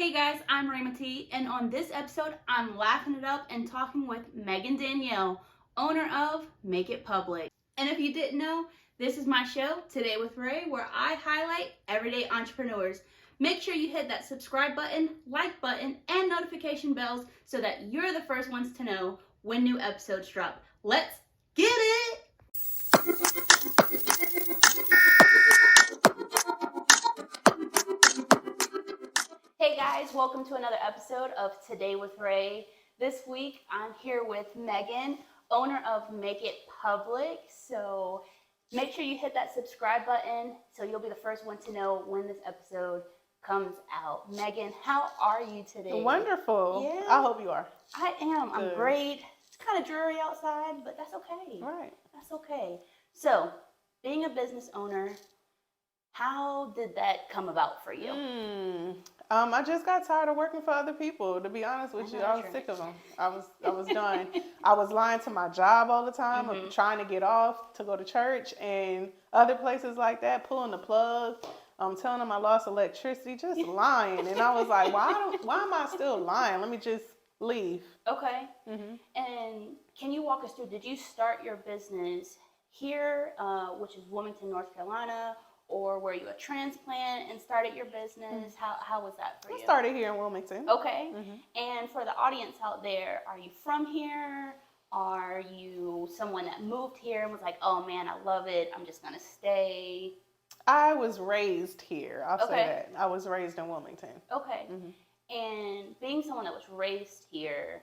Hey guys, I'm Rhema, and on this episode, I'm laughing it up and talking with Megan Daniielle, owner of Make It Public. And if you didn't know, this is my show, Today with Ray, where I highlight everyday entrepreneurs. Make sure you hit that subscribe button, like button, and notification bells so that you're the first ones to know when new episodes drop. Let's get it! Hey guys, welcome to another episode of Today with Ray. This week I'm here with Megan, owner of Make It Public. So make sure you hit that subscribe button so you'll be the first one to know when this episode comes out. Megan, how are you today? Wonderful. Yeah. I hope you are. I am. Good. I'm great. It's kind of dreary outside, but that's okay. Right. That's okay. So, being a business owner, how did that come about for you? I just got tired of working for other people. To be honest with you, I was sick of them. I was done. I was lying to my job all the time, trying to get off to go to church and other places like that, pulling the plug. Telling them I lost electricity, just lying. And I was like, why am I still lying? Let me just leave. Okay. And can you walk us through, did you start your business here, which is Wilmington, North Carolina, or were you a transplant and started your business? How was that for you? I started here in Wilmington. Okay. And for the audience out there, are you from here? Are you someone that moved here and was like, oh man, I love it, I'm just going to stay? I was raised here. I'll say Okay. that. I was raised in Wilmington. Okay. And being someone that was raised here,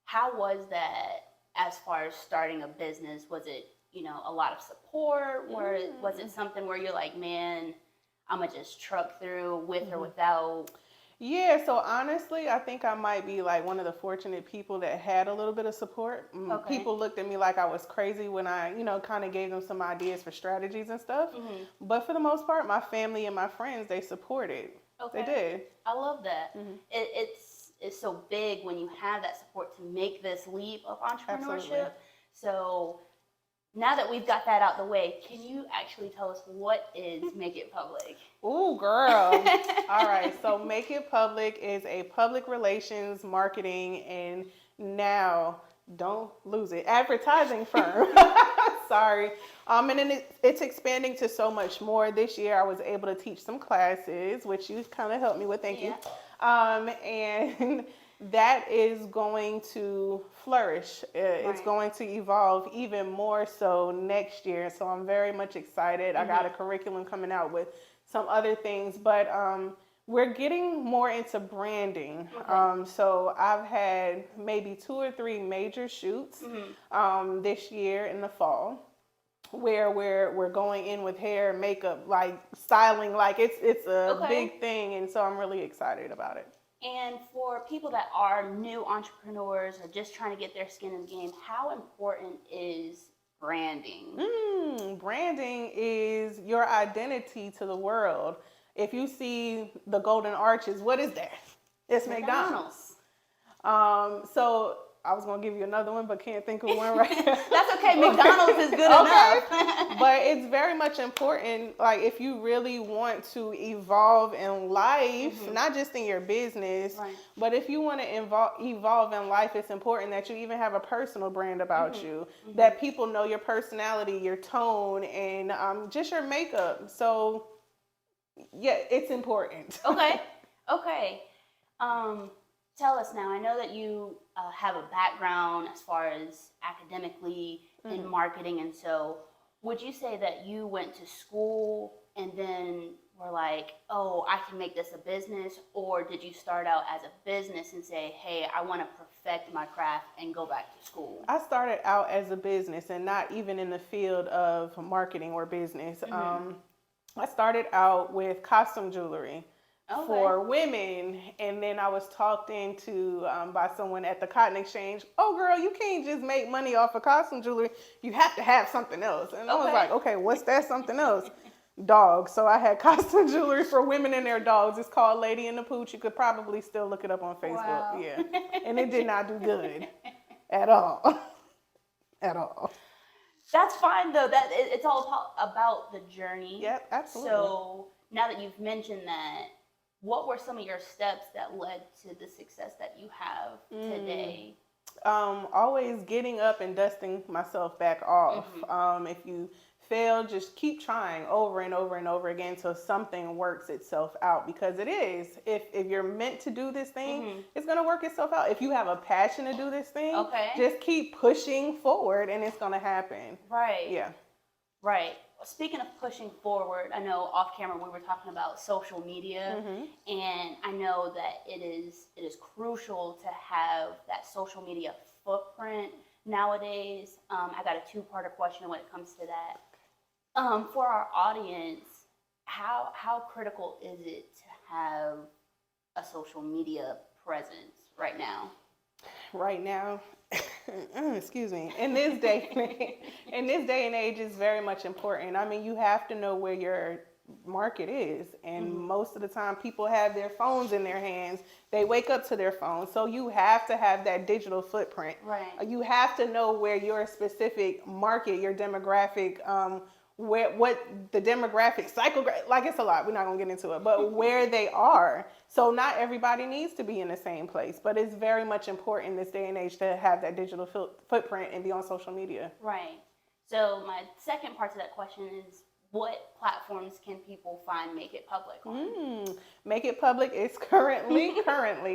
how was that as far as starting a business? Was it, a lot of support? Or was it something where you're like, man, I'm going to just truck through with or without? Yeah, so honestly, I think I might be like one of the fortunate people that had a little bit of support. Okay. People looked at me like I was crazy when I, kind of gave them some ideas for strategies and stuff. But for the most part, my family and my friends, they supported. Okay. They did. I love that. It's so big when you have that support to make this leap of entrepreneurship. Absolutely. So now that we've got that out the way, can you actually tell us what is Make It Public? Ooh, girl. All right. So Make It Public is a public relations, marketing, and now, don't lose it, advertising firm. Sorry. And then it's expanding to so much more. This year I was able to teach some classes, which you kind of helped me with. Thank you. And that is going to flourish. It's going to evolve even more so next year. So I'm very much excited. I got a curriculum coming out with some other things, but we're getting more into branding. So I've had maybe 2 or 3 major shoots this year in the fall, where we're going in with hair, makeup, like styling, like it's a big thing, and so I'm really excited about it. And for people that are new entrepreneurs or just trying to get their skin in the game, how important is branding? Branding is your identity to the world. If you see the Golden Arches, what is that? It's McDonald's. So I was going to give you another one, but can't think of one right now. That's okay. McDonald's is good enough. But it's very much important, like if you really want to evolve in life, not just in your business, but if you want to evolve in life, it's important that you even have a personal brand about you, that people know your personality, your tone, and just your makeup. So, yeah, it's important. Okay. Tell us now, I know that you have a background as far as academically in marketing, and so would you say that you went to school and then were like, oh, I can make this a business, or did you start out as a business and say, hey, I want to perfect my craft and go back to school? I started out as a business and not even in the field of marketing or business. I started out with costume jewelry. For women, and then I was talked into by someone at the Cotton Exchange. Oh, girl, you can't just make money off of costume jewelry. You have to have something else. And I was like, okay, what's that something else? Dogs. So I had costume jewelry for women and their dogs. It's called Lady and the Pooch. You could probably still look it up on Facebook. Wow. Yeah, and it did not do good at all. At all. That's fine though. That it's all about the journey. Yep, absolutely. So now that you've mentioned that, what were some of your steps that led to the success that you have today? Always getting up and dusting myself back off. If you fail, just keep trying over and over and over again until something works itself out, because it is. If you're meant to do this thing, it's going to work itself out. If you have a passion to do this thing, just keep pushing forward and it's going to happen. Right. Yeah. Right. Speaking of pushing forward, I know off camera we were talking about social media, and I know that it is crucial to have that social media footprint nowadays. I got a two-parter question when it comes to that. For our audience, how critical is it to have a social media presence right now? Right now, excuse me, in this day and age, is very much important. I mean, you have to know where your market is, and most of the time people have their phones in their hands. They wake up to their phones, so you have to have that digital footprint. Right. You have to know where your specific market, your demographic, what the demographic cycle, like, it's a lot, we're not gonna get into it, but where they are. So not everybody needs to be in the same place, but it's very much important in this day and age to have that digital footprint and be on social media. Right. So my second part to that question is, what platforms can people find Make It Public on? Make It Public is currently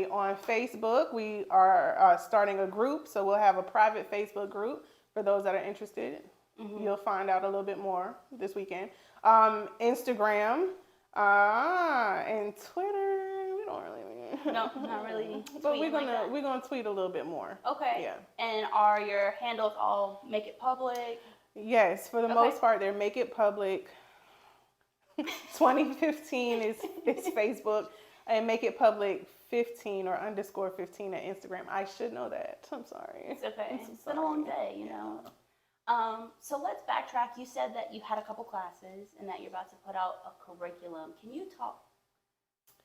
on Facebook. We are starting a group, so we'll have a private Facebook group for those that are interested. You'll find out a little bit more this weekend. Instagram and Twitter. We don't really. No, not really. But we're gonna tweet a little bit more. Okay. Yeah. And are your handles all Make It Public? Yes, for the most part, they're Make It Public. 2015 is Facebook, and Make It Public 15 or _15 at Instagram. I should know that. I'm sorry. It's okay. It's been a long day, you know. So let's backtrack. You said that you had a couple classes and that you're about to put out a curriculum. Can you talk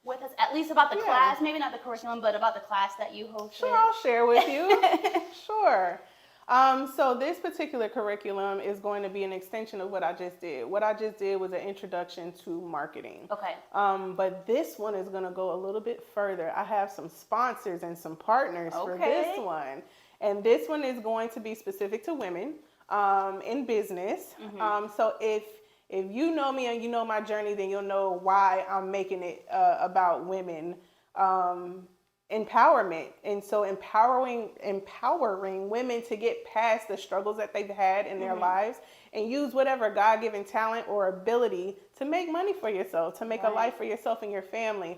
with us at least about the class? Maybe not the curriculum, but about the class that you hosted. Sure, I'll share with you. Sure. So this particular curriculum is going to be an extension of what I just did. What I just did was an introduction to marketing. Okay. But this one is going to go a little bit further. I have some sponsors and some partners for this one. And this one is going to be specific to women in business. So if you know me and you know my journey, then you'll know why I'm making it about women. Empowerment. And so empowering women to get past the struggles that they've had in their lives and use whatever God-given talent or ability to make money for yourself, to make a life for yourself and your family.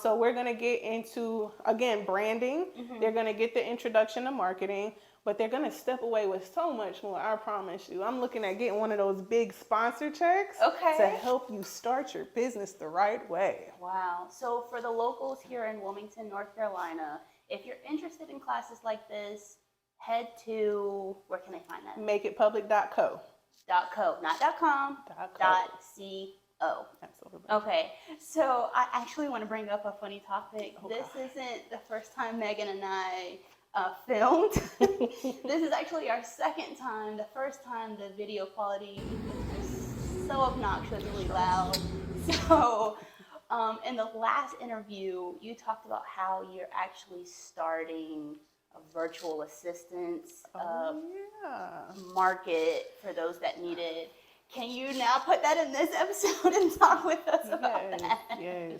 So we're going to get into, again, branding. They're going to get the introduction to marketing, but they're going to step away with so much more, I promise you. I'm looking at getting one of those big sponsor checks to help you start your business the right way. Wow. So for the locals here in Wilmington, North Carolina, if you're interested in classes like this, head to, where can they find that? MakeItPublic.co. .co, not .com, .co. Absolutely. Okay, so I actually want to bring up a funny topic. This isn't the first time Megan and I filmed. This is actually our second time. The first time the video quality was just so obnoxiously loud. So in the last interview, you talked about how you're actually starting a virtual assistance market for those that need it. Can you now put that in this episode and talk with us about that? Yes.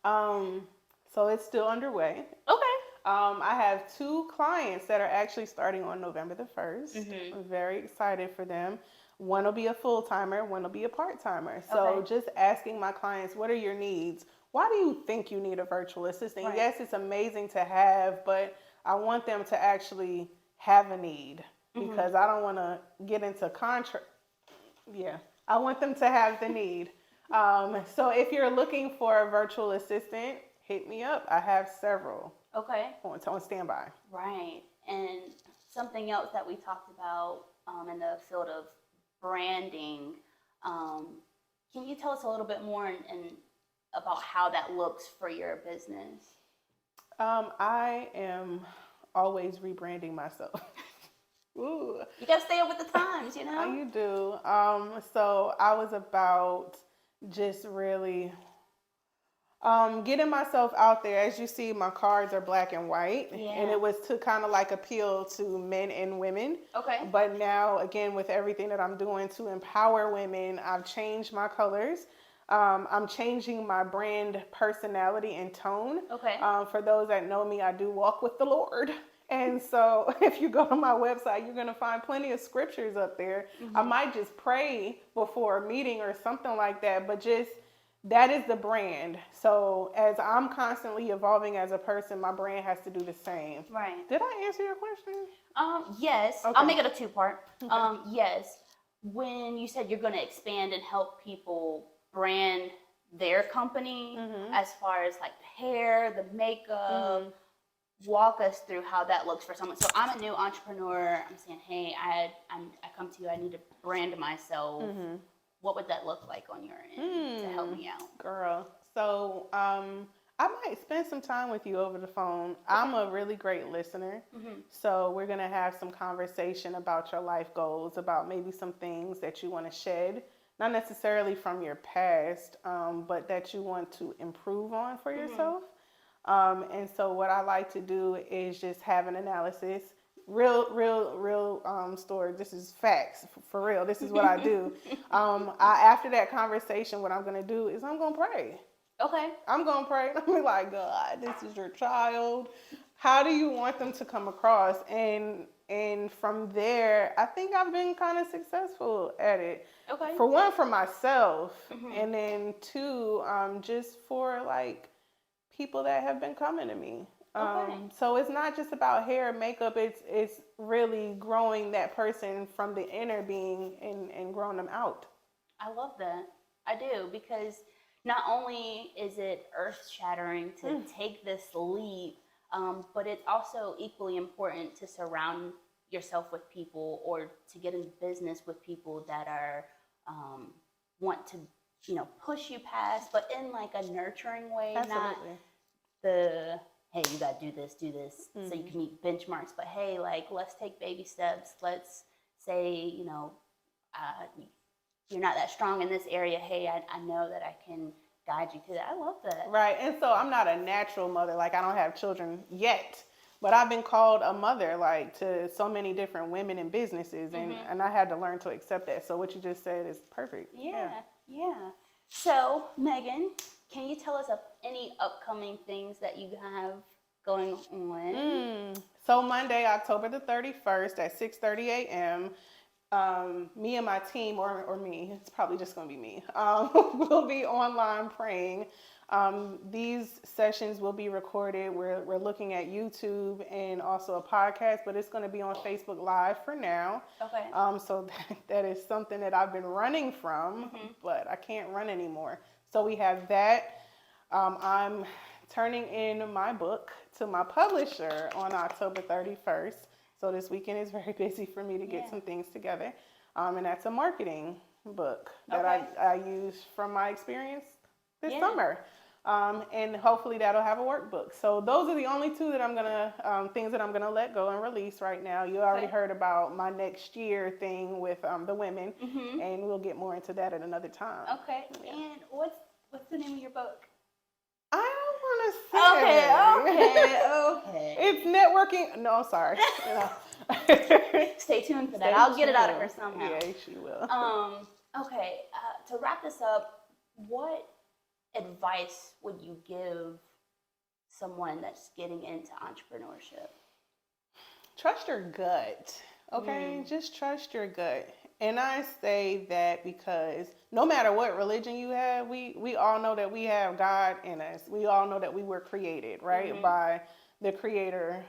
So it's still underway. Okay. I have 2 clients that are actually starting on November the 1st. I'm very excited for them. One will be a full-timer, one will be a part-timer. So just asking my clients, what are your needs? Why do you think you need a virtual assistant? Right. Yes, it's amazing to have, but I want them to actually have a need because I don't want to get into contract. Yeah, I want them to have the need. So if you're looking for a virtual assistant, hit me up. I have several. Okay. On standby. Right. And something else that we talked about in the field of branding, can you tell us a little bit more and about how that looks for your business? I am always rebranding myself. Ooh. You got to stay up with the times, you know? You do. So I was about just really, Getting myself out there. As you see, my cards are black and white, Yeah. and it was to kind of like appeal to men and women. Okay. But now, again, with everything that I'm doing to empower women, I've changed my colors. I'm changing my brand personality and tone. Okay. For those that know me, I do walk with the Lord. And so if you go to my website, you're going to find plenty of scriptures up there. Mm-hmm. I might just pray before a meeting or something like that, but just that is the brand. So as I'm constantly evolving as a person, my brand has to do the same. Right. Did I answer your question? Yes. Okay. I'll make it a two-part. Okay. Yes. When you said you're going to expand and help people brand their company, as far as like the hair, the makeup, walk us through how that looks for someone. So I'm a new entrepreneur. I'm saying, hey, I come to you. I need to brand myself. What would that look like on your end to help me out? Girl, so I might spend some time with you over the phone. I'm a really great listener. So we're going to have some conversation about your life goals, about maybe some things that you want to shed, not necessarily from your past, but that you want to improve on for yourself. And so what I like to do is just have an analysis. Real story. This is facts for real. This is what I do. After that conversation, what I'm going to do is I'm going to pray. Okay. I'm going to pray. I'm be like, God, this is your child. How do you want them to come across? And from there, I think I've been kind of successful at it. Okay. For one, for myself, and then two, just for like people that have been coming to me. So it's not just about hair and makeup. It's really growing that person from the inner being and growing them out. I love that. I do, because not only is it earth-shattering to take this leap, but it's also equally important to surround yourself with people or to get into business with people that are want to, push you past, but in like a nurturing way. Absolutely. Not the, hey, you got to do this, so you can meet benchmarks. But hey, like, let's take baby steps. Let's say, you're not that strong in this area. Hey, I know that I can guide you to that. I love that. Right. And so I'm not a natural mother. Like, I don't have children yet. But I've been called a mother, like, to so many different women and businesses. And I had to learn to accept that. So what you just said is perfect. Yeah. So, Megan, can you tell us of any upcoming things that you have going on? So Monday, October the 31st at 6:30 a.m., me and my team, or me, it's probably just going to be me, will be online praying. These sessions will be recorded. We're looking at YouTube and also a podcast, but it's going to be on Facebook Live for now. Okay. So that is something that I've been running from, but I can't run anymore. So we have that. I'm turning in my book to my publisher on October 31st. So this weekend is very busy for me to get some things together. And that's a marketing book that I use from my experience this summer. And hopefully that'll have a workbook. So those are the only two that I'm gonna things that I'm gonna let go and release right now. You already heard about my next year thing with the women, and we'll get more into that at another time. Okay. Yeah. And what's the name of your book? I don't want to say. Okay. It's networking. No, sorry. Stay tuned for that. I'll get it out of her somehow. Yeah, she will. Okay. To wrap this up, what advice would you give someone that's getting into entrepreneurship? Trust your gut. Okay, just trust your gut. And I say that because no matter what religion you have, we all know that we have God in us. We all know that we were created, right, by the creator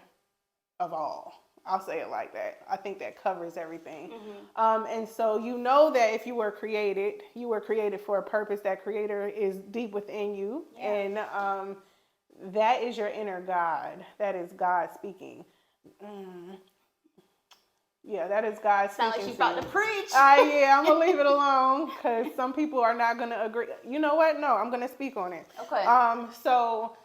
of all. I'll say it like that. I think that covers everything. And so you know that if you were created for a purpose. That creator is deep within you. Yeah. And that is your inner God. That is God speaking. Yeah, that is God speaking. Sound like she's about to preach. Yeah, I'm going to leave it alone because some people are not going to agree. You know what? No, I'm going to speak on it. Okay. So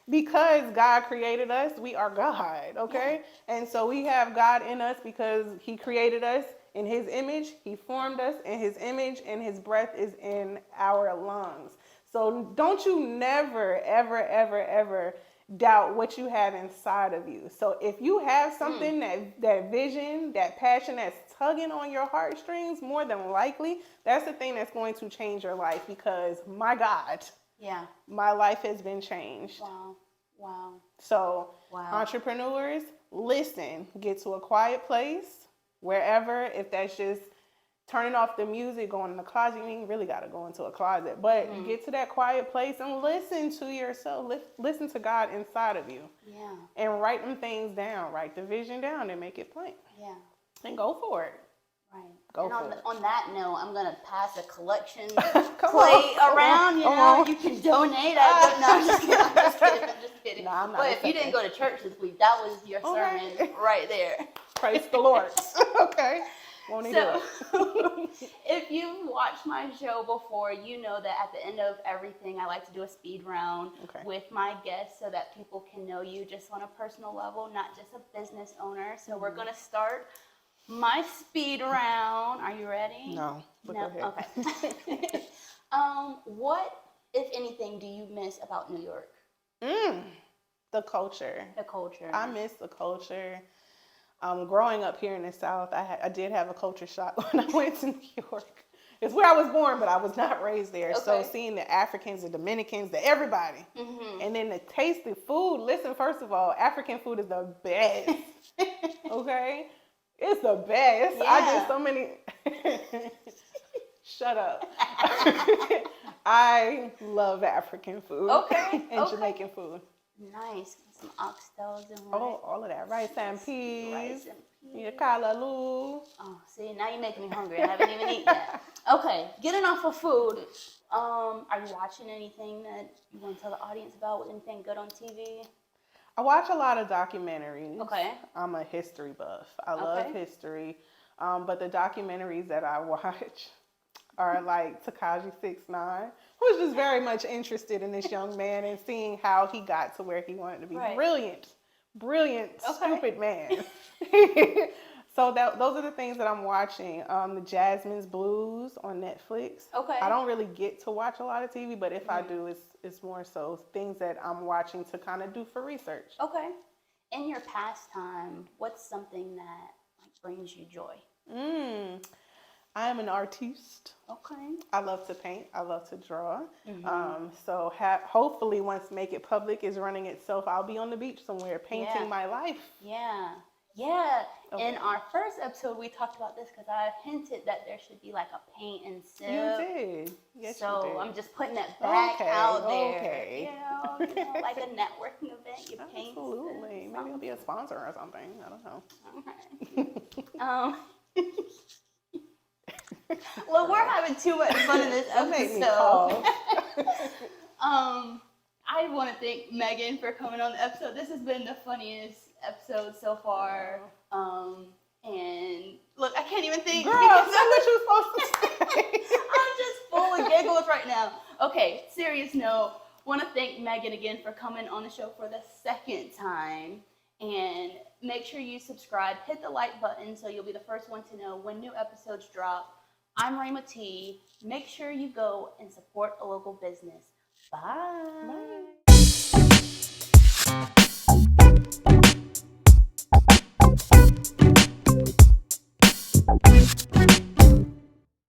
because God created us, we are God, okay? And so we have God in us because he created us in his image. He formed us in his image, and his breath is in our lungs. So don't you never, ever, ever, ever doubt what you have inside of you. So if you have something, that vision, that passion that's tugging on your heartstrings, more than likely, that's the thing that's going to change your life, because my God, my life has been changed. Wow. So entrepreneurs, listen, get to a quiet place, wherever, if that's just turning off the music, going in the closet. You ain't really got to go into a closet, but get to that quiet place and listen to yourself. Listen to God inside of you. Yeah. And write them things down. Write the vision down and make it plain. Yeah. And go for it. Right. Go and for it. On that note, I'm going to pass a collection plate around. You can donate. I'm just kidding. No, I'm not. But if you didn't go to church this week, that was your sermon right there. Praise the Lord. Okay. Won't he do it? If you've watched my show before, you know that at the end of everything, I like to do a speed round with my guests so that people can know you just on a personal level, not just a business owner. So we're going to start my speed round. Are you ready? No. No? Okay. What, if anything, do you miss about New York? The culture. The culture. I miss the culture. Growing up here in the South, I did have a culture shock when I went to New York. It's where I was born, but I was not raised there. Okay. So seeing the Africans, the Dominicans, everybody, and then the tasty food. Listen, first of all, African food is the best. Okay, it's the best. I get so many. Shut up. I love African food. And Jamaican food. Nice. Some oxtails and rice. Oh, all of that. Rice and peas. Your kalaloo. Oh, see, now you're making me hungry. I haven't even eaten yet. Okay, getting off of food. Are you watching anything that you want to tell the audience about? Anything good on TV? I watch a lot of documentaries. Okay. I'm a history buff. I love history. But the documentaries that I watch are like Tekashi 6ix9ine, who's just very much interested in this young man and seeing how he got to where he wanted to be. Right. Brilliant, stupid man. So those are the things that I'm watching. The Jasmine's Blues on Netflix. Okay. I don't really get to watch a lot of TV, but if I do, it's more so things that I'm watching to kind of do for research. Okay. In your pastime, what's something that brings you joy? I am an artiste. Okay. I love to paint. I love to draw. So hopefully once Make It Public is running itself, I'll be on the beach somewhere painting my life. Yeah. Okay. In our first episode, we talked about this because I hinted that there should be like a paint and sip. You did. Yes, you did. So I'm just putting that back out there. Okay. You know, like a networking event. You paint. Absolutely. Maybe it'll be a sponsor or something. I don't know. Okay. Well, we're having too much fun in this episode. I want to thank Megan for coming on the episode. This has been the funniest episode so far. And look, I can't even think. Girl, that's what you're supposed to say. I'm just full of giggles right now. Okay, serious note. Want to thank Megan again for coming on the show for the second time. And make sure you subscribe. Hit the like button so you'll be the first one to know when new episodes drop. I'm Rhema T. Make sure you go and support a local business. Bye. Bye.